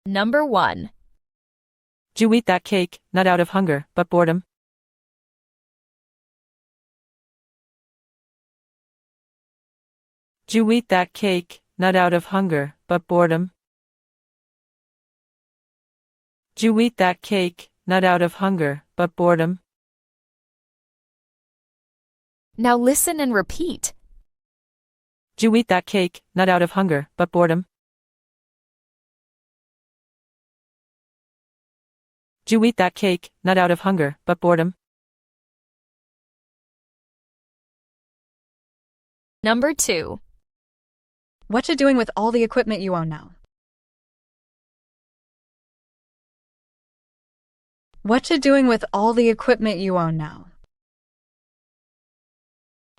Number 1. Do you eat that cake, not out of hunger, but boredom? Do you eat that cake, not out of hunger, but boredom? Do you eat that cake, not out of hunger, but boredom? Now listen and repeat. Do you eat that cake, not out of hunger, but boredom? Do you eat that cake, not out of hunger, but boredom? Number 2. What you doing with all the equipment you own now? What you doing with all the equipment you own now?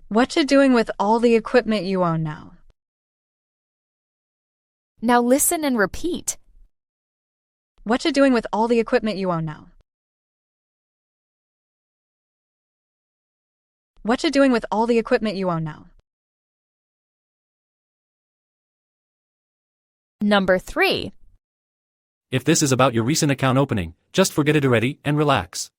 What you doing with all the equipment you own now? Now listen and repeat. What you doing with all the equipment you own now? What you doing with all the equipment you own now? Number 3. If this is about your recent account opening, just forget it already and relax.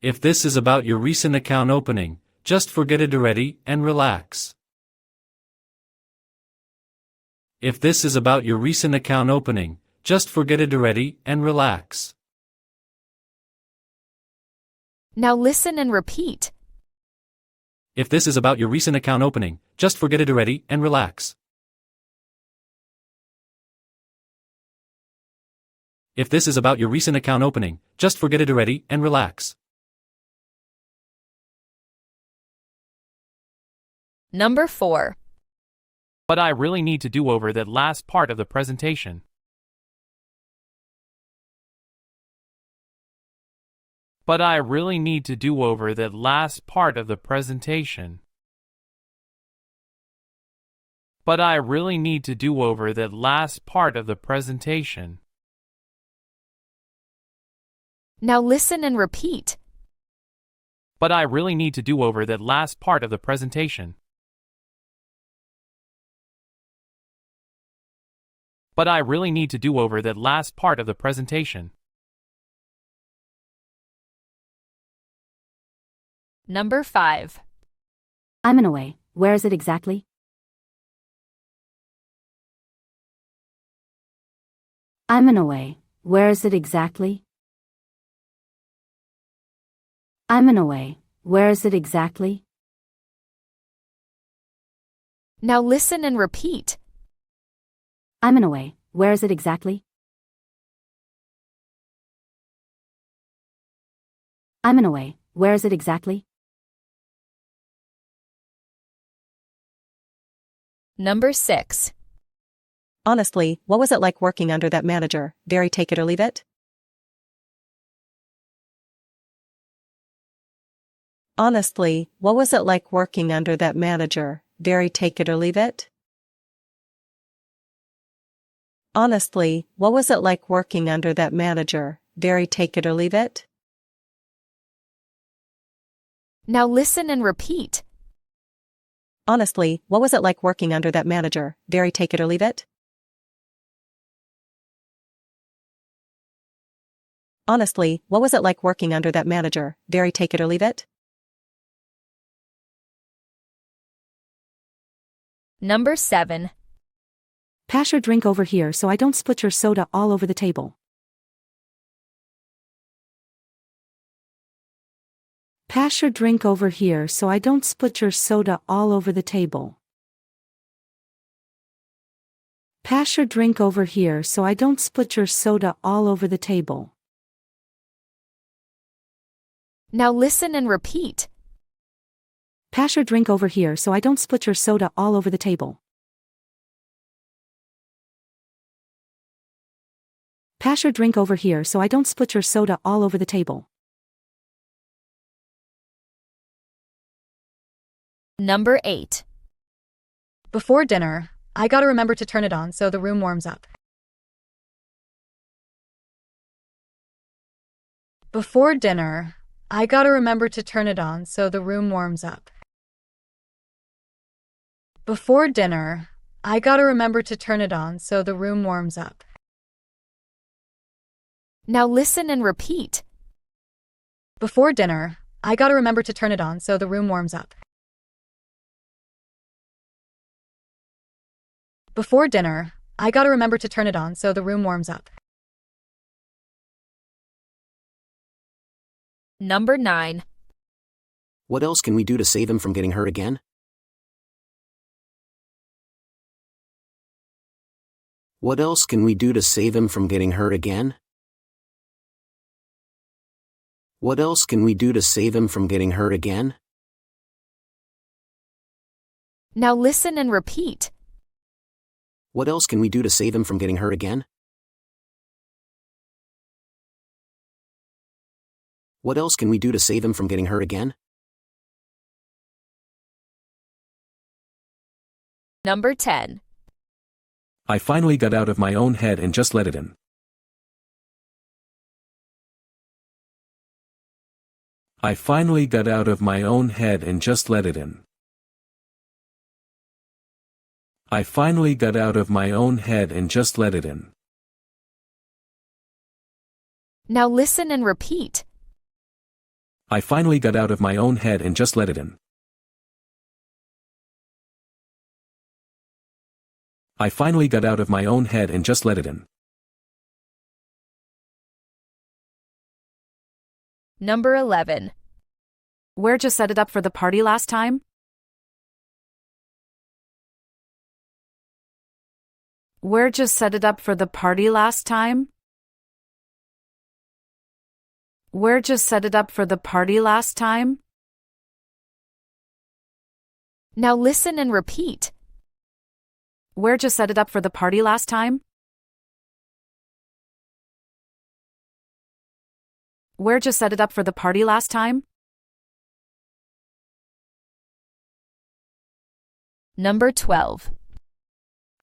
If this is about your recent account opening, just forget it already and relax. If this is about your recent account opening, just forget it already and relax. Now listen and repeat. If this is about your recent account opening, just forget it already and relax. If this is about your recent account opening, just forget it already and relax. Number 4. But I really need to do over that last part of the presentation. But I really need to do over that last part of the presentation. But I really need to do over that last part of the presentation. Now listen and repeat. But I really need to do over that last part of the presentation. But I really need to do over that last part of the presentation. Number 5. I'm in a way. Where is it exactly? I'm in a way. Where is it exactly? I'm in a way. Where is it exactly? Now listen and repeat. I'm in a way. Where is it exactly? I'm in a way. Where is it exactly? Number 6. Honestly, what was it like working under that manager? Very take it or leave it? Honestly, what was it like working under that manager? Very take it or leave it? Honestly, what was it like working under that manager? Very take it or leave it? Now listen and repeat. Honestly, what was it like working under that manager? Very take it or leave it? Honestly, what was it like working under that manager? Very take it or leave it? Number 7. Pass your drink over here so I don't split your soda all over the table. Pass your drink over here so I don't split your soda all over the table. Pass your drink over here so I don't split your soda all over the table. Now listen and repeat. Pass your drink over here so I don't split your soda all over the table. Pass your drink over here so I don't split your soda all over the table. Number 8. Before dinner, I gotta remember to turn it on so the room warms up. Before dinner, I gotta remember to turn it on so the room warms up. Before dinner, I gotta remember to turn it on so the room warms up. Now listen and repeat. Before dinner, I gotta remember to turn it on so the room warms up. Before dinner, I gotta remember to turn it on so the room warms up. Number 9. What else can we do to save him from getting hurt again? What else can we do to save him from getting hurt again? What else can we do to save him from getting hurt again? Now listen and repeat. What else can we do to save him from getting hurt again? What else can we do to save him from getting hurt again? Number 10. I finally got out of my own head and just let it in. I finally got out of my own head and just let it in. I finally got out of my own head and just let it in. Now listen and repeat. I finally got out of my own head and just let it in. I finally got out of my own head and just let it in. Number 11. Where'd you set it up for the party last time? Where'd you set it up for the party last time? Where'd you set it up for the party last time? Now listen and repeat. Where'd you set it up for the party last time? Where'd you set it up for the party last time? Number 12.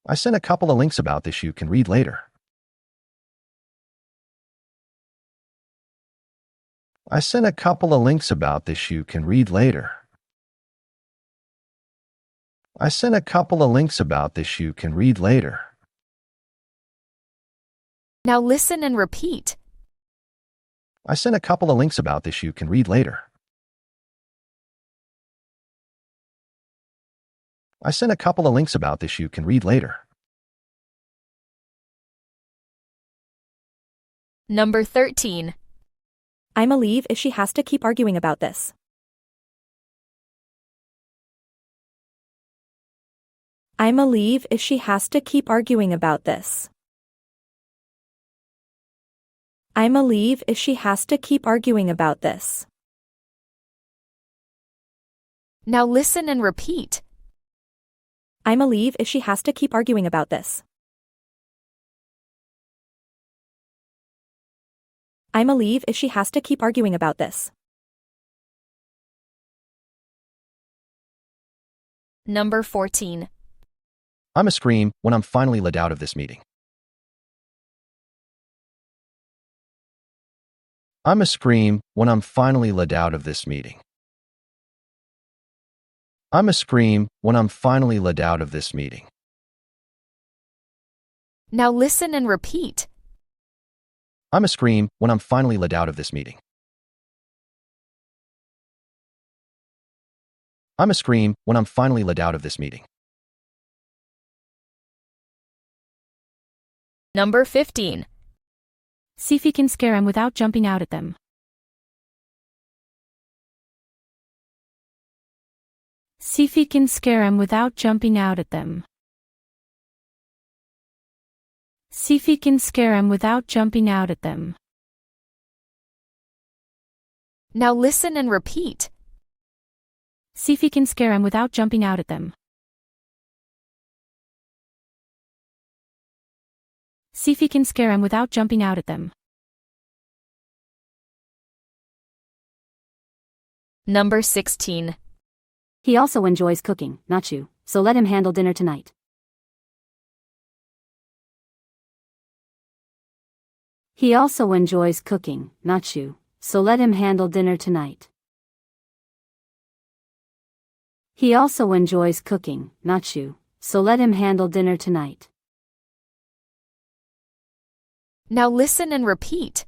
I sent a couple of links about this you can read later. I sent a couple of links about this you can read later. I sent a couple of links about this you can read later. Now listen and repeat. I sent a couple of links about this you can read later. I sent a couple of links about this you can read later. Number 13. I'ma leave if she has to keep arguing about this. I'ma leave if she has to keep arguing about this. I'ma leave if she has to keep arguing about this. Now listen and repeat. I'ma leave if she has to keep arguing about this. I'ma leave if she has to keep arguing about this. Number 14. I'ma scream when I'm finally let out of this meeting. I'ma scream when I'm finally let out of this meeting. I'ma scream when I'm finally let out of this meeting. Now listen and repeat. I'ma scream when I'm finally let out of this meeting. I'ma scream when I'm finally let out of this meeting. Number 15. See if you can scare him without jumping out at them. See if you can scare him without jumping out at them. See if you can scare him without jumping out at them. Now listen and repeat. See if you can scare him without jumping out at them. See if you can scare him without jumping out at them. Number 16. He also enjoys cooking, not you, so let him handle dinner tonight. He also enjoys cooking, not you, so let him handle dinner tonight. He also enjoys cooking, not you, so let him handle dinner tonight. Now listen and repeat.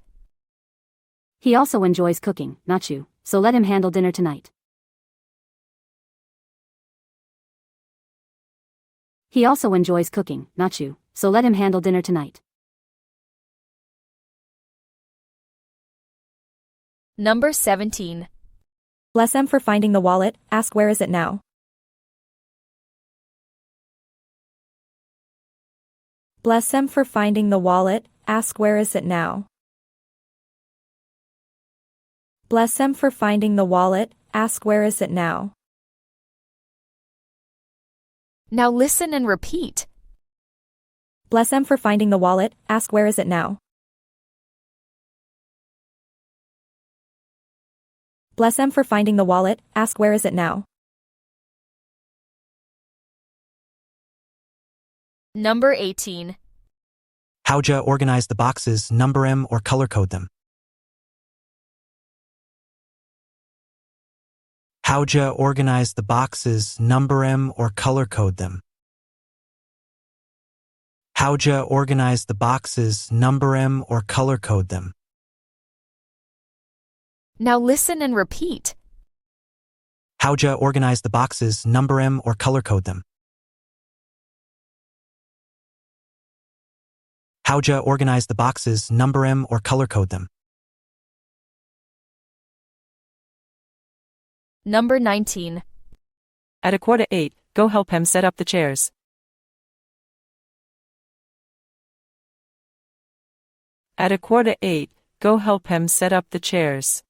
He also enjoys cooking, not you, so let him handle dinner tonight. He also enjoys cooking, not you, so let him handle dinner tonight. Number 17. Bless him for finding the wallet, ask where is it now. Bless him for finding the wallet, ask where is it now. Bless him for finding the wallet, ask where is it now. Now listen and repeat. Bless him for finding the wallet, ask where is it now. Bless him for finding the wallet, ask where is it now. Number 18. How'd ya organize the boxes, number 'em or color code them? How'd ya organize the boxes, number 'em or color code them? How'd ya organize the boxes, number 'em or color code them? Now listen and repeat. How'd ya organize the boxes, number 'em or color code them? How'd ya organize the boxes, number 'em or color code them? Number 19. At 7:45, go help him set up the chairs. At 7:45, go help him set up the chairs.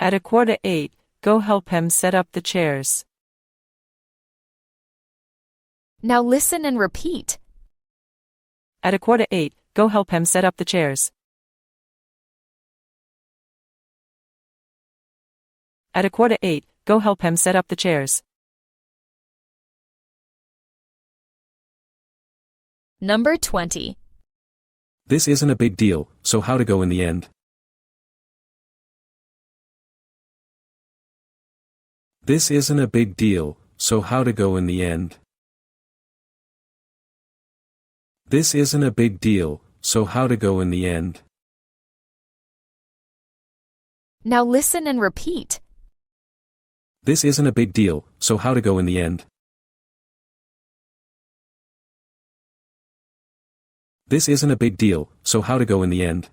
At 7:45, go help him set up the chairs. Now listen and repeat. At 7:45, go help him set up the chairs. At 7:45, go help him set up the chairs. Number 20. This isn't a big deal, so how'd it go in the end? This isn't a big deal, so how'd it go in the end? This isn't a big deal, so how'd it go in the end? Now listen and repeat. This isn't a big deal, so how'd it go in the end? This isn't a big deal, so how'd it go in the end?